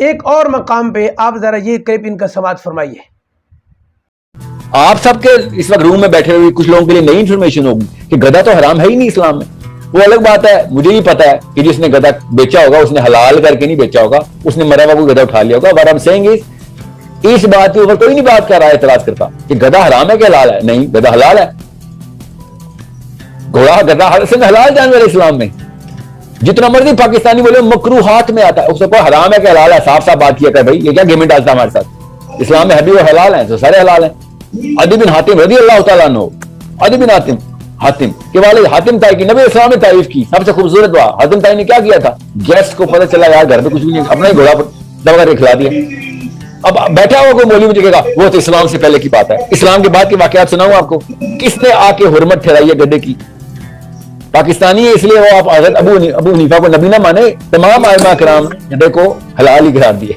ایک اور مقام پہ آپ ذرا یہ کلپ ان کا سماعت فرمائیے. آپ سب کے اس وقت روم میں بیٹھے ہوئے کچھ لوگوں کے لیے نئی انفارمیشن ہوگی کہ گدھا تو حرام ہے ہی نہیں اسلام میں. وہ الگ بات ہے, مجھے بھی پتا ہے کہ جس نے گدھا بیچا ہوگا اس نے حلال کر کے نہیں بیچا ہوگا, اس نے مرا ہوا کوئی گدھا اٹھا لیا ہوگا. What I'm saying is, اس بات کے اوپر کوئی نہیں بات کر رہا ہے, اعتراض کرتا کہ گدھا حرام ہے کہ حلال ہے. نہیں, گدھا حلال ہے. گھوڑا گدھا حلال جانور ہے اسلام میں. جتنا مرضی پاکستانی بولے مکروہات میں آتا ہے, اس کو حرام ہے کہ حلال ہے, صاف صاف بات کیا کہ بھائی یہ کیا گیمنٹ ڈالتا ہے ہمارے ساتھ. اسلام میں حبیب حلال ہیں تو سارے حلال ہیں. عدی بن حاتم رضی اللہ تعالیٰ عنہ, عدی بن حاتم کے والد حاتم تائی کی نبی اسلام نے تعریف کی, سب سے خوبصورت دعا. حاتم تائی نے کیا کیا تھا, گیسٹ کو پتہ چلا یار گھر میں کچھ بھی نہیں, اپنا ہی گھوڑا دبا کر کھلا دیا. اب بیٹھا ہوا کوئی مولوی مجھے کہے گا وہ تو اسلام سے پہلے کی بات ہے. اسلام کے بعد کے واقعات سناؤں آپ کو, کس نے آ کے حرمت ٹھہرائی ہے گدھے کی. پاکستانی ہے اس لیے وہ آپ حضرت ابو حنیفہ کو نبی نہ مانے, تمام ائمہ کرام گدھے کو حلال ہی قرار دیے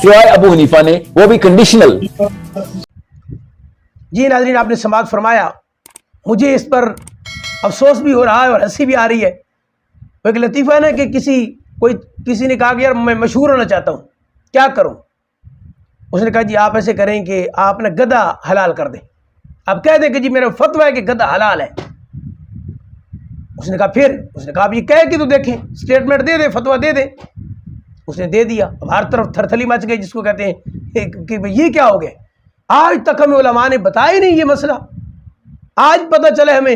سوائے ابو حنیفہ نے, وہ بھی کنڈیشنل. جی ناظرین, آپ نے سماعت فرمایا. مجھے اس پر افسوس بھی ہو رہا ہے اور ہنسی بھی آ رہی ہے. وہ ایک لطیفہ ہے نا کہ کسی نے کہا کہ یار میں مشہور ہونا چاہتا ہوں, کیا کروں. اس نے کہا جی آپ ایسے کریں کہ آپ نے گدھا حلال کر دیں. آپ کہہ دیں کہ جی میرا فتویٰ ہے کہ گدھا حلال ہے. اس نے کہا پھر, اس نے کہا آپ یہ کہہ کے تو دیکھیں, اسٹیٹمنٹ دے دیں, فتویٰ دے دیں. اس نے دے دیا. اب ہر طرف تھرتھلی مچ گئی, جس کو کہتے ہیں کہ یہ کیا ہو گیا. آج تک ہمیں علماء نے بتایا نہیں یہ مسئلہ, آج پتہ چلے ہمیں.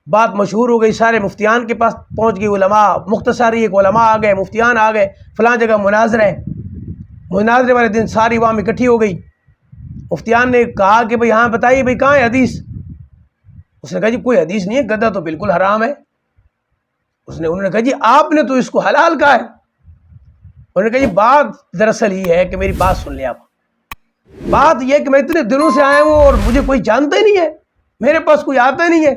بات مشہور ہو گئی, سارے مفتیان کے پاس پہنچ گئی. علماء مختصر ایک علماء آ گئے, مفتیان آ گئے, فلاں جگہ مناظرہ ہے. مناظرے والے دن ساری عوام اکٹھی ہو گئی. مفتیان نے کہا کہ بھئی ہاں بتائیے بھئی کہاں ہے حدیث. اس نے کہا جی کوئی حدیث نہیں ہے, گدھا تو بالکل حرام ہے. انہوں نے کہا جی آپ نے تو اس کو حلال کہا ہے. انہوں نے کہا جی بات دراصل یہ ہے کہ میری بات سن لیں آپ. بات یہ کہ میں اتنے دنوں سے آیا ہوں اور مجھے کوئی جانتا ہی نہیں ہے, میرے پاس کوئی آتا ہی نہیں ہے.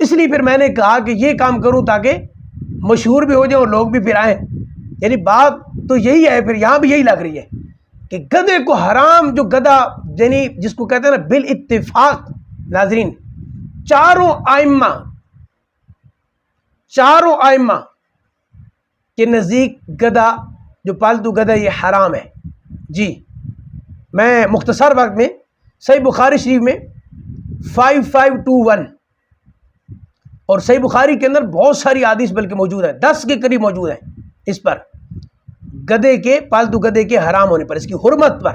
اس لیے پھر میں نے کہا کہ یہ کام کروں تاکہ مشہور بھی ہو جائیں اور لوگ بھی پھر آئیں. یعنی بات تو یہی ہے, پھر یہاں بھی یہی لگ رہی ہے کہ گدھے کو حرام, جو گدھا یعنی جس کو کہتے ہیں نا بالاتفاق ناظرین, چاروں آئمہ کے نزدیک گدھا, جو پالتو گدھا, یہ حرام ہے. جی میں مختصر وقت میں صحیح بخاری شریف میں 5521 اور صحیح بخاری کے اندر بہت ساری حدیث بلکہ موجود ہے, 10 کے قریب موجود ہیں اس پر, گدھے کے, پالتو گدھے کے حرام ہونے پر, اس کی حرمت پر.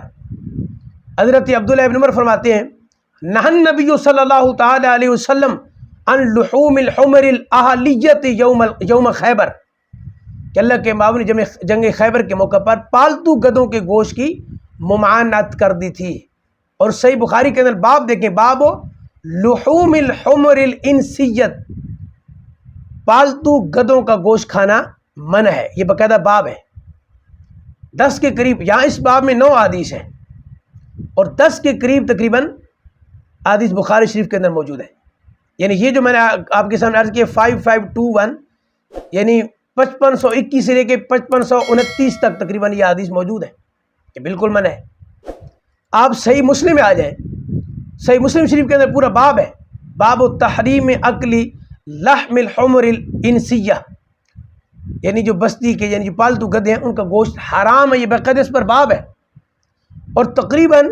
حضرت عبداللہ ابن عمر فرماتے ہیں نہى النبی صلی اللہ تعالی علیہ وسلم عن لحوم الحمر الاہلیت یوم خیبر, کہ اللہ کے معاون نے جنگ خیبر کے موقع پر پالتو گدھوں کے گوشت کی ممانعت کر دی تھی. اور صحیح بخاری کے اندر باب دیکھیں, باب لحوم الحمر الانسیت, پالتو گدھوں کا گوشت کھانا منع ہے, یہ باقاعدہ باب ہے. 10 کے قریب, یہاں اس باب میں 9 حدیث ہیں اور 10 کے قریب تقریباً حدیث بخاری شریف کے اندر موجود ہے. یعنی یہ جو میں نے آپ کے سامنے عرض کیا 5521 یعنی 5521 سے لے کے 5529 تک تقریباً یہ حدیث موجود ہے کہ بالکل منع ہے. آپ صحیح مسلم میں آ جائیں, صحیح مسلم شریف کے اندر پورا باب ہے, باب تحریم اکل لحم الحمر الانسیہ, یعنی جو بستی کے یعنی جو پالتو گدھے ہیں ان کا گوشت حرام ہے, یہ باقاعدہ اس پر باب ہے. اور تقریباً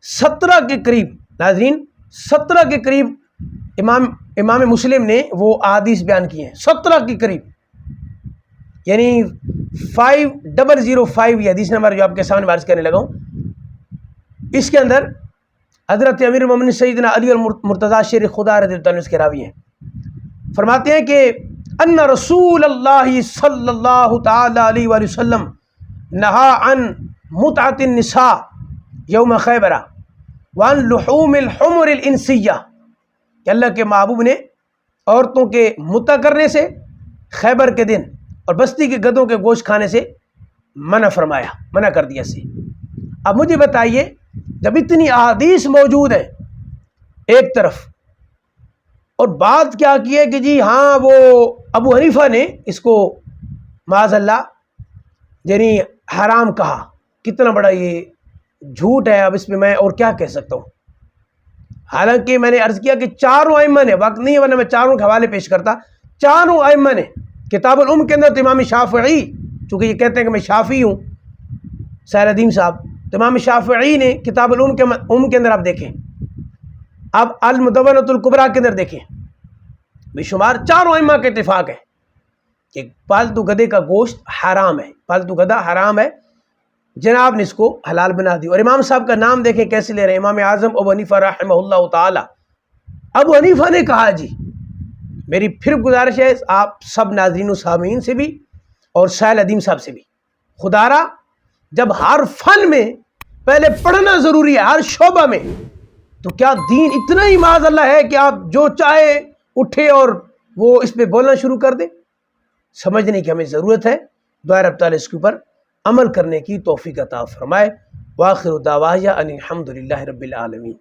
17 کے قریب ناظرین, 17 کے قریب امام مسلم نے وہ احادیث بیان کی ہیں, 17 کے قریب, یعنی 5005 یہ حدیث نمبر جو آپ کے سامنے عرض کرنے لگا ہوں. اس کے اندر حضرت امیر المومنین سیدنا علی المرتضیٰ شیر خدا رضی اللہ عنہ اس کے راوی ہیں, فرماتے ہیں کہ ان رسول اللہ صلی اللہ تعالی علیہ وآلہ وسلم نہا عن متعۃ النساء یوم خیبر وعن لحوم الحمر الانسیہ, کہ اللہ کے محبوب نے عورتوں کے متع کرنے سے خیبر کے دن اور بستی کے گدھوں کے گوشت کھانے سے منع فرمایا, منع کر دیا سے. اب مجھے بتائیے جب اتنی احادیث موجود ہیں ایک طرف, اور بات کیا کی ہے کہ جی ہاں وہ ابو حنیفہ نے اس کو معاذ اللہ یعنی حرام کہا, کتنا بڑا یہ جھوٹ ہے. اب اس میں میں اور کیا کہہ سکتا ہوں, حالانکہ میں نے عرض کیا کہ چاروں ائمہ نے, وقت نہیں ہے ورنہ میں چاروں کے حوالے پیش کرتا, چاروں ائمہ نے کتاب الام کے اندر امام شافعی چونکہ یہ کہتے ہیں کہ میں شافعی ہوں سہیل ادیم صاحب، تو امام شافعی نے کتاب الام کے اندر آپ دیکھیں، آپ المدونۃ الکبریٰ کے اندر دیکھیں، بے شمار چاروں ائمہ کے اتفاق ہے کہ پالتو گدھے کا گوشت حرام ہے، پالتو گدھا حرام ہے، جناب نے اس کو حلال بنا دی۔ اور امام صاحب کا نام دیکھیں کیسے لے رہے ہیں، امام اعظم ابو حنیفہ رحمہ اللہ تعالی۔ ابو حنیفہ نے کہا جی، میری پھر گزارش ہے آپ سب ناظرین و سامعین سے بھی اور سہیل ادیم صاحب سے بھی، خدا را جب ہر فن میں پہلے پڑھنا ضروری ہے، ہر شعبہ میں، تو کیا دین اتنا ہی معاذ اللہ ہے کہ آپ جو چاہے اٹھے اور وہ اس پہ بولنا شروع کر دیں؟ سمجھنے کی ہمیں ضرورت ہے۔ دعا رب تعالیٰ اس کے اوپر عمل کرنے کی توفیق عطا فرمائے۔ وآخر دعوایا ان الحمد للہ رب العالمین۔